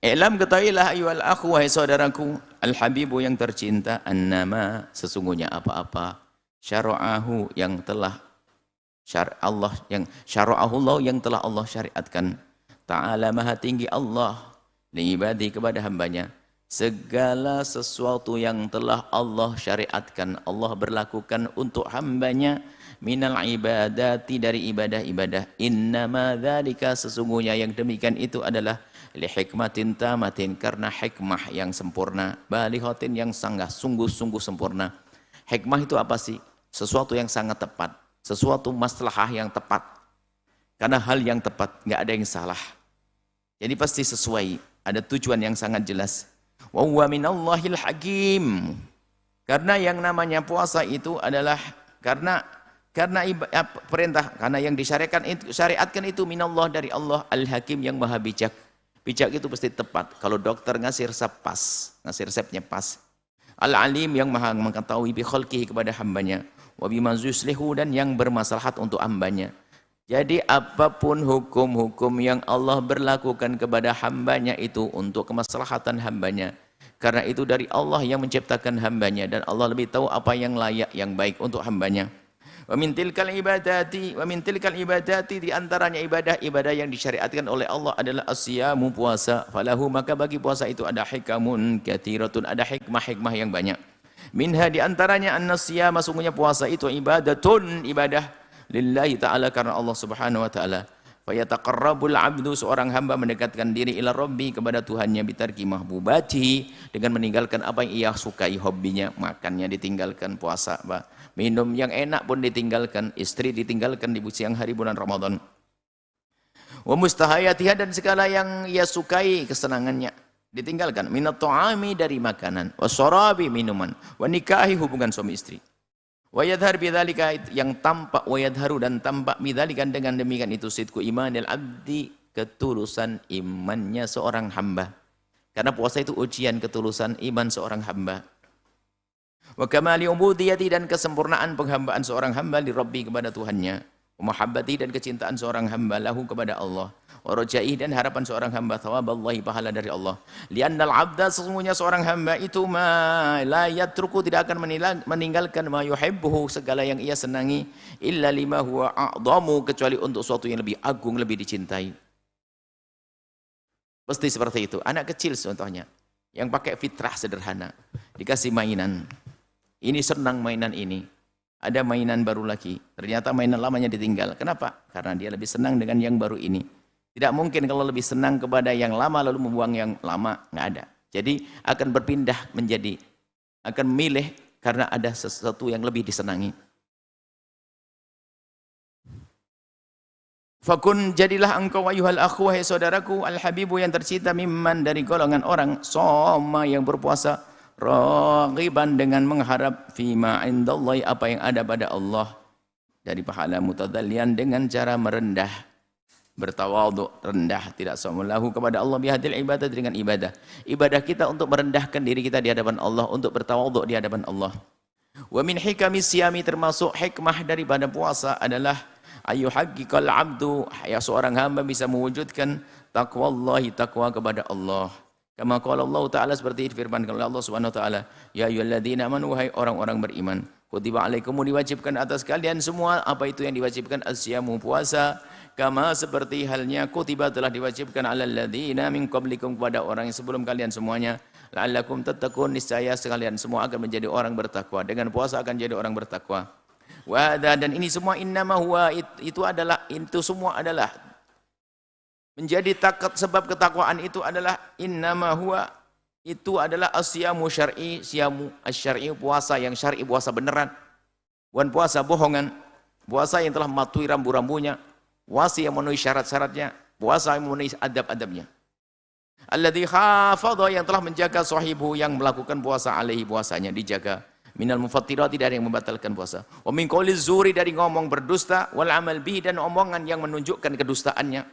I'lam ketahuilah ayyuhal akhu wahai saudaraku, al-habibu yang tercinta, annama sesungguhnya apa-apa, syara'ahu yang telah Allah yang syara'ahullah yang telah Allah syariatkan. Ta'ala maha tinggi Allah liibadi kepada hambanya. Segala sesuatu yang telah Allah syariatkan, Allah berlakukan untuk hambanya, minal ibadati dari ibadah-ibadah. Innama dzalika sesungguhnya yang demikian itu adalah li hikmatin tamatin karena hikmah yang sempurna, balighatin yang sangat sungguh-sungguh sempurna. Hikmah itu apa sih? Sesuatu yang sangat tepat, sesuatu maslahah yang tepat. Karena hal yang tepat, nggak ada yang salah. Jadi pasti sesuai, ada tujuan yang sangat jelas. Wa huwa minallahil hakim. Karena yang namanya puasa itu adalah karena perintah, karena yang disyariatkan itu minallah dari Allah al-hakim yang maha bijak. Bijak itu pasti tepat. Kalau dokter ngasih resep pas, ngasih resepnya pas. Al-alim yang maha mengetahui bi khalqihi kepada hambanya. Wa bima yuslihu dan yang bermaslahat untuk hambanya. Jadi apapun hukum-hukum yang Allah berlakukan kepada hambanya itu untuk kemaslahatan hambanya. Karena itu dari Allah yang menciptakan hambanya dan Allah lebih tahu apa yang layak, yang baik untuk hambanya. Wa min tilkal ibadati di antaranya ibadah-ibadah yang disyariatkan oleh Allah adalah asyamu puasa. Falahu maka bagi puasa itu ada hikamun katsiratun, ada hikmah-hikmah yang banyak. Minha di antaranya an-nasyama sungguhnya puasa itu ibadatun ibadah lillahi ta'ala karena Allah Subhanahu wa taala. Fayataqarrabul 'abdu seorang hamba mendekatkan diri ila rabbi kepada Tuhannya bitarki mahbubati dengan meninggalkan apa yang ia sukai, hobinya, makannya ditinggalkan, puasa, minum yang enak pun ditinggalkan, istri ditinggalkan di siang hari bulan Ramadan. Wa mustahayatiha dan segala yang ia sukai kesenangannya ditinggalkan, minat ta'ami dari makanan, wa syarabi minuman, wa nikahi hubungan suami istri. Wa yadhhar bidzalika yang tampak, wa yadharu dan tampak bidzalika dengan demikian itu sidqu imanil abdi ketulusan imannya seorang hamba. Karena puasa itu ujian ketulusan iman seorang hamba. Wa kamali ubudiyati dan kesempurnaan penghambaan seorang hamba li Rabbi kepada Tuhannya. Wa mahabbati dan kecintaan seorang hamba lahu kepada Allah. Wa rajai dan harapan seorang hamba thawaballahi pahala dari Allah. Li'annal abda sesungguhnya seorang hamba itu ma la yatruku tidak akan meninggalkan ma yuhibbuhu segala yang ia senangi illa lima huwa a'dhamu kecuali untuk sesuatu yang lebih agung, lebih dicintai. Pasti seperti itu. Anak kecil contohnya yang pakai fitrah sederhana dikasih mainan. Ini senang mainan ini. Ada mainan baru lagi. Ternyata mainan lamanya ditinggal. Kenapa? Karena dia lebih senang dengan yang baru ini. Tidak mungkin kalau lebih senang kepada yang lama lalu membuang yang lama, nggak ada. Jadi akan berpindah menjadi, akan memilih karena ada sesuatu yang lebih disenangi. Fakun jadilah engkau ayuhal akhu wahai saudaraku al-habibu yang tercinta mimman dari golongan orang soma yang berpuasa raghiban dengan mengharap fima indallahi apa yang ada pada Allah dari pahala mutadallian dengan cara merendah bertawadhu rendah tidak somalahu kepada Allah bihadil ibadah dengan ibadah kita untuk merendahkan diri kita di hadapan Allah untuk bertawadhu di hadapan Allah. Wa min hikamis siyami termasuk hikmah daripada puasa adalah ayu haqiqal abdu ya seorang hamba bisa mewujudkan taqwallahi takwa kepada Allah. Kama qala Allah taala seperti firman Allah Subhanahu wa taala ya ayyuhalladzina amanu wahai orang-orang beriman kutiba alaikum diwajibkan atas kalian semua apa itu yang diwajibkan asyamu puasa kama seperti halnya kutiba telah diwajibkan alal ladzina min qablikum kepada orang yang sebelum kalian semuanya la'allakum tattaqun niscaya sekalian semua akan menjadi orang bertakwa dengan puasa akan jadi orang bertakwa. Wa dan ini semua innama huwa itu semua adalah menjadi sebab ketakwaan itu adalah innama huwa itu adalah asyamu syar'i syamu asy-syar'i puasa yang syar'i puasa beneran bukan puasa bohongan puasa yang telah mematuhi rambu-rambunya puasa yang memenuhi syarat-syaratnya puasa yang memenuhi adab-adabnya alladzi hafadha yang telah menjaga sahibu yang melakukan puasa alaihi puasanya dijaga minal mufattirati dari yang membatalkan puasa wa min qauliz zuri dari ngomong berdusta wal amal bihi dan omongan yang menunjukkan kedustaannya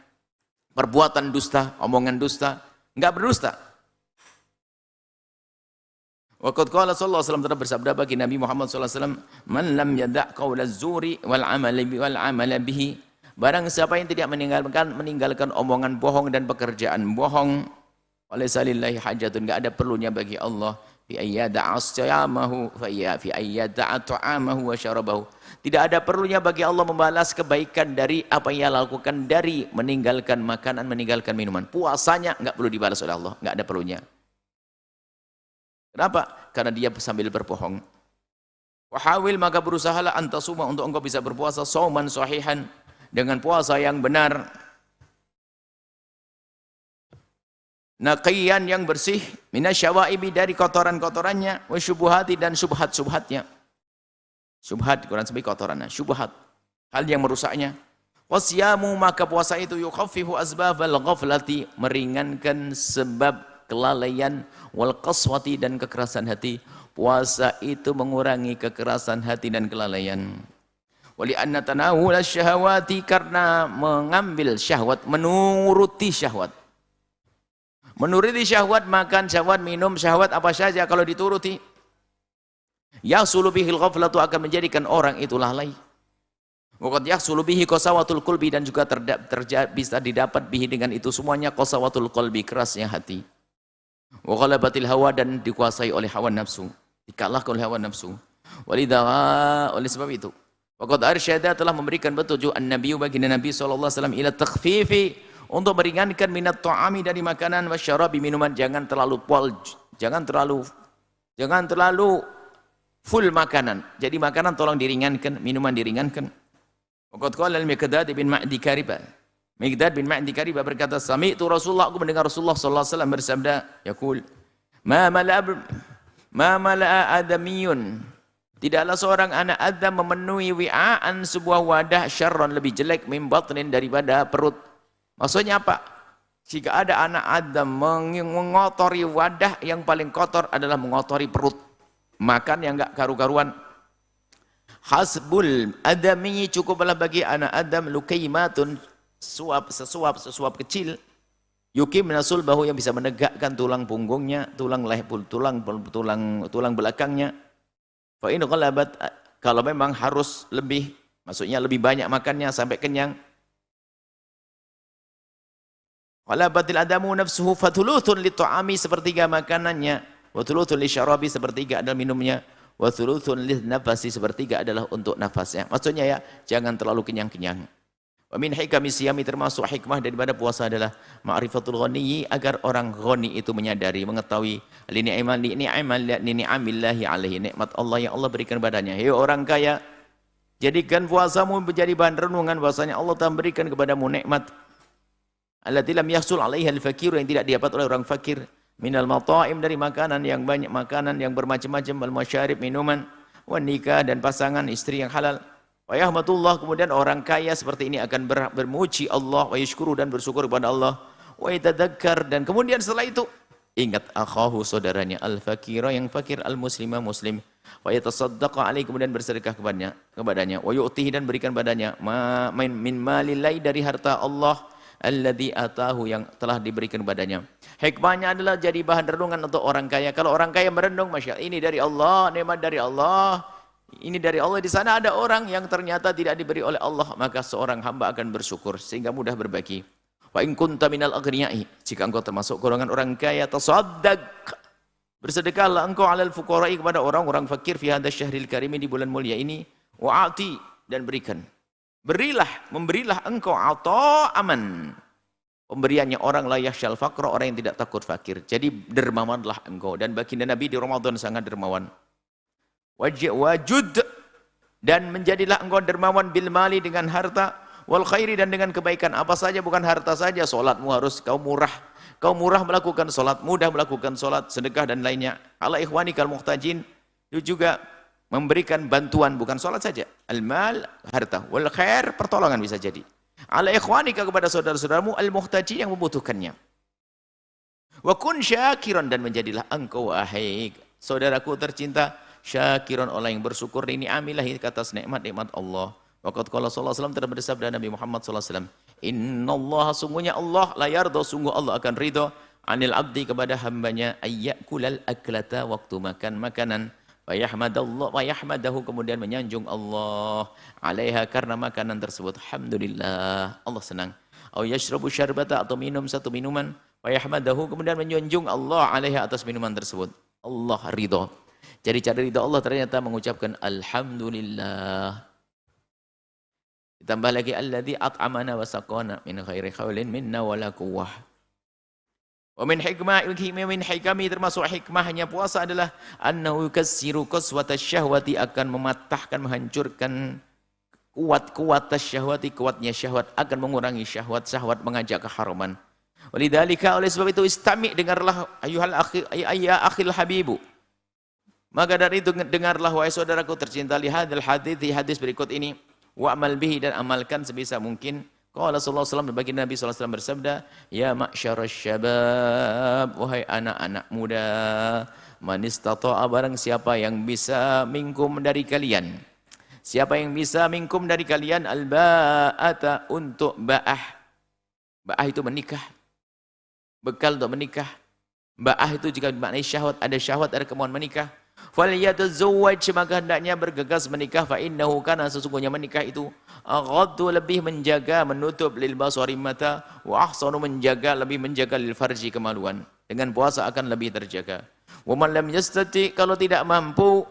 perbuatan dusta omongan dusta enggak berdusta. Waqad qala sallallahu alaihi wasallam telah bersabda bagi Nabi Muhammad sallallahu alaihi wasallam man lam yada' qaulaz zuri wal amal bihi barang siapa yang tidak meninggalkan omongan bohong dan pekerjaan bohong Walaysa lillahi hajatun, enggak ada perlunya bagi Allah fi ayyada'a siyamahu fa iya fi ayyada'a ta'amahu wa syarabahu. Tidak ada perlunya bagi Allah membalas kebaikan dari apa yang ia lakukan, dari meninggalkan makanan, meninggalkan minuman. Puasanya enggak perlu dibalas oleh Allah, enggak ada perlunya. Kenapa? Karena dia sambil berbohong. Wahawil, maka berusahalah antasuma untuk engkau bisa berpuasa sauman sahihan, dengan puasa yang benar. Naqiyan, yang bersih, minasyawaibi, dari kotoran-kotorannya, wa syubuhati, dan subhat-subhatnya. Subhat Quran sebagai kotorannya, syubhat, hal yang merusaknya. Wasyamu, maka puasa itu yukhaffifu asbabal ghaflati, meringankan sebab kelalaian, wal qaswati, dan kekerasan hati. Puasa itu mengurangi kekerasan hati dan kelalaian. Wali anna tanawul syahwati, karena mengambil syahwat, menuruti syahwat. Menuruti syahwat, makan syahwat, minum syahwat, apa saja kalau dituruti, yahsulu bihil ghaflatu, akan menjadikan orang itu lalai. Waqad yahsulu bihi qasawatul qalbi, dan juga bisa didapat bihi dengan itu semuanya qasawatul qalbi, kerasnya hati. Wa ghalabatil hawa, dan dikuasai oleh hawa nafsu, dikalahkan oleh hawa nafsu. Walidha, oleh sebab itu, waqad arsyada, telah memberikan petunjuk an-nabiy bagi Nabi sallallahu alaihi wasallam, ila takhfifi, untuk meringankan minat ta'ami, dari makanan, wasyarabi, minuman. Jangan terlalu jangan terlalu full makanan. Jadi makanan tolong diringankan, minuman diringankan. Waqad qala al-Miqdad bin Ma'di Kariba. Miqdad bin Ma'di Kariba berkata, sami'tu Rasulullah, aku mendengar Rasulullah sallallahu alaihi wasallam bersabda, yaqul, ma mala'a adamiyun, tidaklah seorang anak Adam memenuhi wi'aan, sebuah wadah, syarron, lebih jelek, min batnin, daripada perut. Maksudnya apa? Jika ada anak Adam mengotori wadah, yang paling kotor adalah mengotori perut. Makan yang enggak karu-karuan. Hasbul adami, cukuplah bagi anak Adam, lukaimatun, sesuap kecil, yukim nasul bahu, yang bisa menegakkan tulang punggungnya, tulang belakangnya. Fa in ghalabat, kalau memang harus lebih, maksudnya lebih banyak makannya sampai kenyang. Ghalabatil adamu nafsuhu fathuluthun li ta'ami, sepertiga makanannya, wa thuluthun li syarabi, sepertiga adalah minumnya, wa thuluthun li nafasi, sepertiga adalah untuk nafasnya. Maksudnya ya, jangan terlalu kenyang-kenyang. Wa min hikami siyami, termasuk hikmah daripada puasa adalah ma'rifatul ghaniyyi, agar orang ghani itu menyadari, mengetahui ni'amillahi alaihi, nikmat Allah yang Allah berikan padanya. Hei orang kaya, jadikan puasamu menjadi bahan renungan bahwasanya Allah telah berikan kepadamu nikmat allati lam yahsul 'alaiha al-fakir, yang tidak dapat oleh orang fakir, minal mata'im, dari makanan yang banyak, makanan yang bermacam-macam, wal masyarib, minuman, wan nikah, dan pasangan istri yang halal. Wa yahmatullah, kemudian orang kaya seperti ini akan bermuji Allah, wa yashkuru, dan bersyukur kepada Allah, wa yatadzakkar, dan kemudian setelah itu ingat akhahu, saudaranya, al-fakira, yang fakir, al-muslima, muslim, wa yatasaddaqa alaihi, kemudian bersedekah kepadanya, wa yu'tihi, dan berikan padanya, min malillahi, dari harta Allah, alladzi atahu, yang telah diberikan padanya. Hikmahnya adalah jadi bahan renungan untuk orang kaya. Kalau orang kaya merenung, masya Allah, ini dari Allah, nikmat dari Allah, ini dari Allah. Di sana ada orang yang ternyata tidak diberi oleh Allah, maka seorang hamba akan bersyukur sehingga mudah berbagi. Wa in kunta minal aghniyai, jika engkau termasuk golongan orang kaya, tasaddaq, bersedekahlah engkau alal fuqara'i, kepada orang-orang fakir, fi hadzal syahril karim, di bulan mulia ini, wa'ati, dan berikan. Memberilah engkau ata'aman, pemberiannya orang la yakhsyal faqra, orang yang tidak takut fakir. Jadi dermawanlah engkau, dan baginda Nabi di Ramadan sangat dermawan. Wajud, dan menjadilah engkau dermawan bil mali, dengan harta, wal khairi, dan dengan kebaikan apa saja, bukan harta saja. Salatmu harus kau murah melakukan salat, mudah melakukan salat, sedekah dan lainnya. Ala ikhwanikal muhtajin, itu juga memberikan bantuan, bukan sholat saja. Al-mal, harta. Wal khair, pertolongan bisa jadi. Ala ikhwanika, kepada saudara-saudaramu, al-muhtaji, yang membutuhkannya. Wa kun syakiran, dan menjadilah engkau, wahai saudaraku tercinta, syakiran, orang yang bersyukur ini amilahi, atas nikmat-nikmat Allah. Waqad qala sallallahu alaihi wasallam, telah bersabda Nabi Muhammad sallallahu alaihi wasallam, innallaha, sungguhnya Allah, la yarda, sungguh Allah akan ridha, anil abdi, kepada hambanya, ayyakulal aklata, waktu makan makanan, wa yahmadahu, kemudian menyanjung Allah, alaiha, karena makanan tersebut. Alhamdulillah, Allah senang. Au yashrabu syarbata, atau minum satu minuman, Wa yahmadahu, kemudian menjunjung Allah alaiha atas minuman tersebut. Allah ridho. Jadi cara ridho Allah ternyata mengucapkan alhamdulillah. Ditambah lagi alladzi at'amana wa saqana min ghairi haulin minna wala quwwah. Wa min hikmah termasuk hikmahnya puasa adalah annahu yukassiru qaswatash syahwati, akan mematahkan, menghancurkan kuat syahwati, kuatnya syahwat, akan mengurangi syahwat mengajak keharuman. Walidzalika, oleh sebab itu istami, dengarlah ayuhal akhi ayya akhil habibu. Maka dari itu dengarlah wahai saudaraku tercinta, lihadzal hadis berikut ini. Wa amal bihi, dan amalkan sebisa mungkin. Qala sallallahu alaihi wasallam, bagi Nabi sallallahu alaihi wasallam bersabda, ya ma'syarasy syabab, wahai anak-anak muda, man istata'a, barang siapa yang bisa minkum dari kalian. Siapa yang bisa minkum dari kalian al-ba'ata, untuk ba'ah. Ba'ah itu menikah. Bekal untuk menikah. Ba'ah itu jika maknai syahwat, ada syahwat, ada kemauan menikah. Falyatazawwaj, maka hendaknya bergegas menikah. Fa innahu, karena sesungguhnya menikah itu aghaddu, lebih menjaga, menutup, lil basari, mata, wa ahsanu, menjaga, lebih menjaga, lil farji, kemaluan. Dengan puasa akan lebih terjaga. Wa man lam yastati, kalau tidak mampu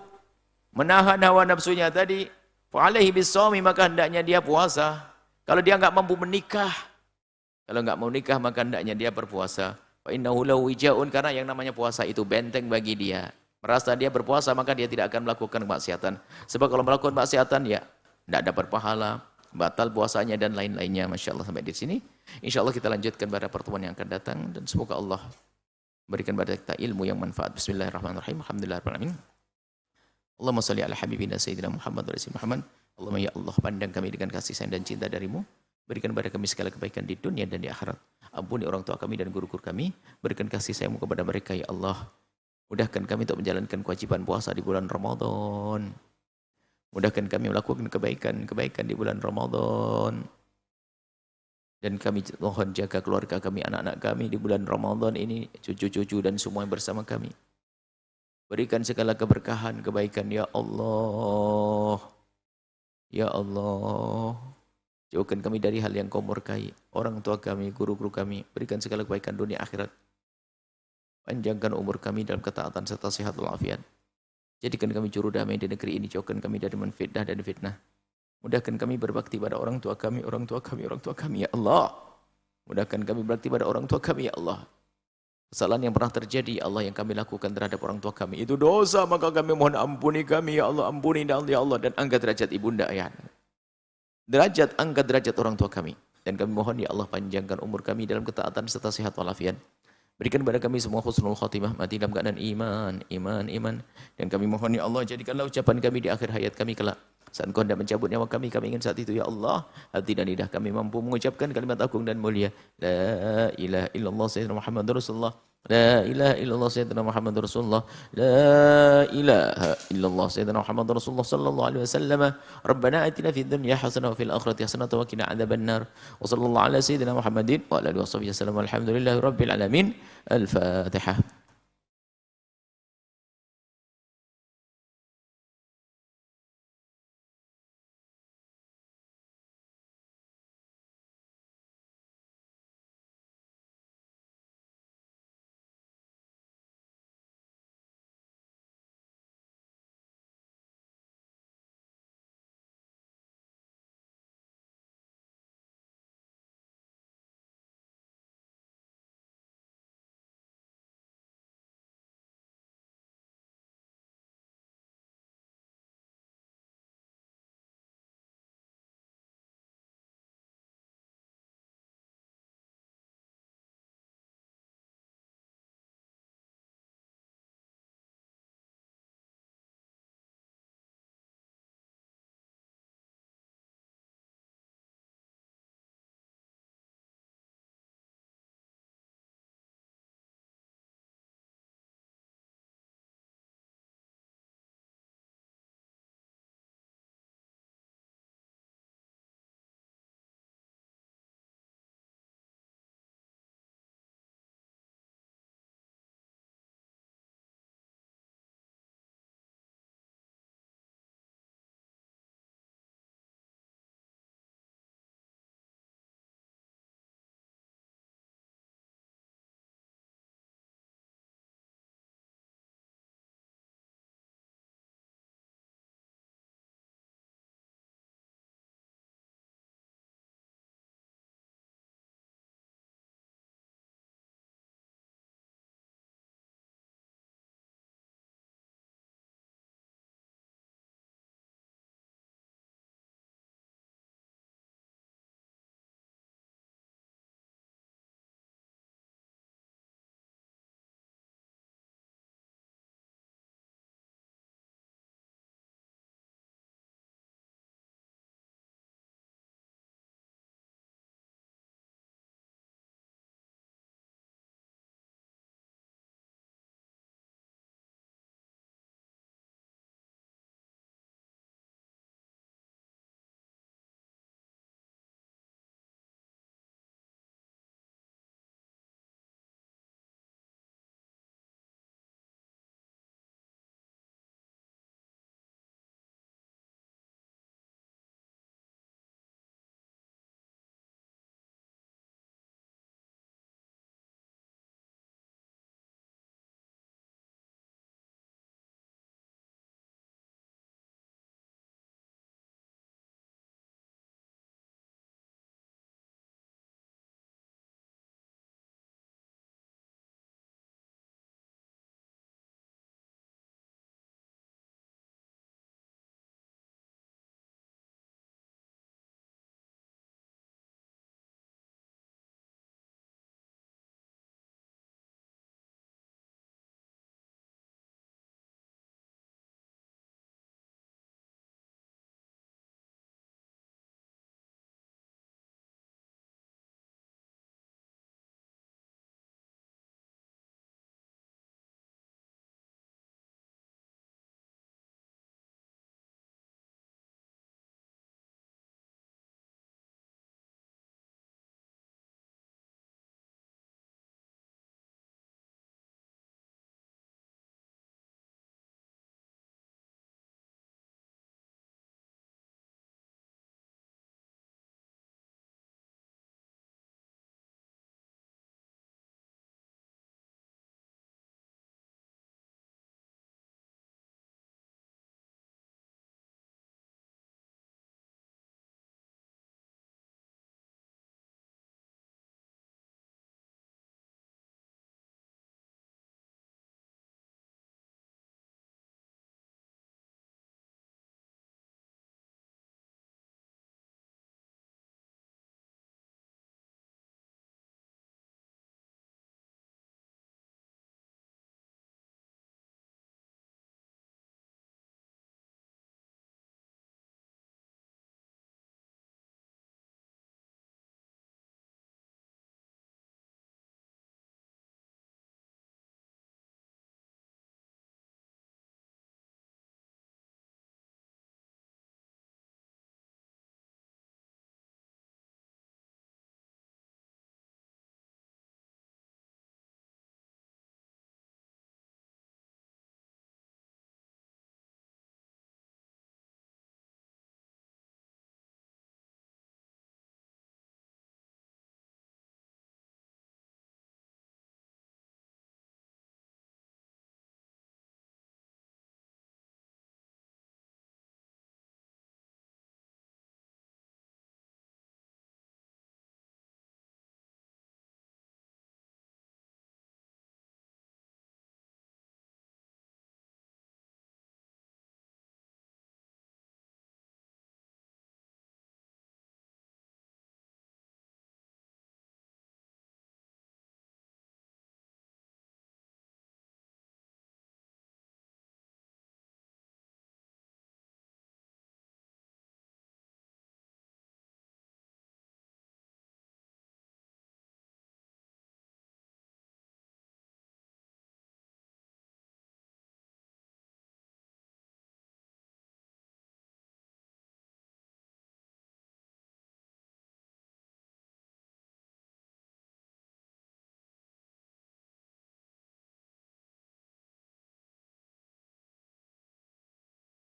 menahan hawa nafsunya tadi, fa alaihi bisawmi, maka hendaknya dia puasa. Kalau dia enggak mampu menikah, kalau enggak mau nikah, maka hendaknya dia berpuasa. Fa innahu lahu wijaun, karena yang namanya puasa itu benteng bagi dia. Merasa dia berpuasa, maka dia tidak akan melakukan kemaksiatan. Sebab kalau melakukan kemaksiatan, ya tidak dapat pahala, batal puasanya, dan lain-lainnya. Masya Allah, sampai di sini. Insya Allah kita lanjutkan pada pertemuan yang akan datang. Dan semoga Allah berikan pada kita ilmu yang manfaat. Bismillahirrahmanirrahim. Alhamdulillahirrahmanirrahim. Allahumma salli ala habibina Sayyidina Muhammad wa Rasul Muhammad. Allahumma ya Allah, pandang kami dengan kasih sayang dan cinta darimu. Berikan pada kami segala kebaikan di dunia dan di akhirat. Ampuni orang tua kami dan guru-guru kami. Berikan kasih sayangmu kepada mereka, ya Allah. Mudahkan kami untuk menjalankan kewajiban puasa di bulan Ramadan. Mudahkan kami melakukan kebaikan di bulan Ramadan. Dan kami mohon jaga keluarga kami, anak-anak kami di bulan Ramadan ini, cucu-cucu dan semua yang bersama kami. Berikan segala keberkahan, kebaikan, ya Allah. Ya Allah. Jauhkan kami dari hal yang kau murkai. Orang tua kami, guru-guru kami, berikan segala kebaikan dunia akhirat. Panjangkan umur kami dalam ketaatan serta sehat walafiat. Jadikan kami juru damai di negeri ini. Jauhkan kami dari menfitnah dan fitnah. Mudahkan kami berbakti pada orang tua kami, ya Allah. Mudahkan kami berbakti pada orang tua kami, ya Allah. Kesalahan yang pernah terjadi, ya Allah, yang kami lakukan terhadap orang tua kami, itu dosa, maka kami mohon ampuni kami, ya Allah. Ampuni, ya Allah, dan angkat derajat ibunda, ayah. Angkat derajat orang tua kami. Dan kami mohon, ya Allah, panjangkan umur kami dalam ketaatan serta sehat walafiat. Berikan kepada kami semua husnul khatimah, mati dalam keadaan iman. Dan kami mohon, ya Allah, jadikanlah ucapan kami di akhir hayat kami kelak. Saat Engkau hendak mencabut nyawa kami ingin saat itu, ya Allah, hati dan lidah kami mampu mengucapkan kalimat agung dan mulia. La ilaha illallah sayyidina Muhammadur Rasulullah. La ilaha illallah sayyidina Muhammadur Rasulullah. La ilaha illallah sayyidina Muhammadur Rasulullah sallallahu alaihi wasallam. Rabbana atina fid dunya hasanah wa fil akhirati hasanah wa qina adzabannar. Wa sallallahu ala sayyidina Muhammadin wa ala alihi wasallam. Alhamdulillahi rabbil alamin. Al-Fatihah.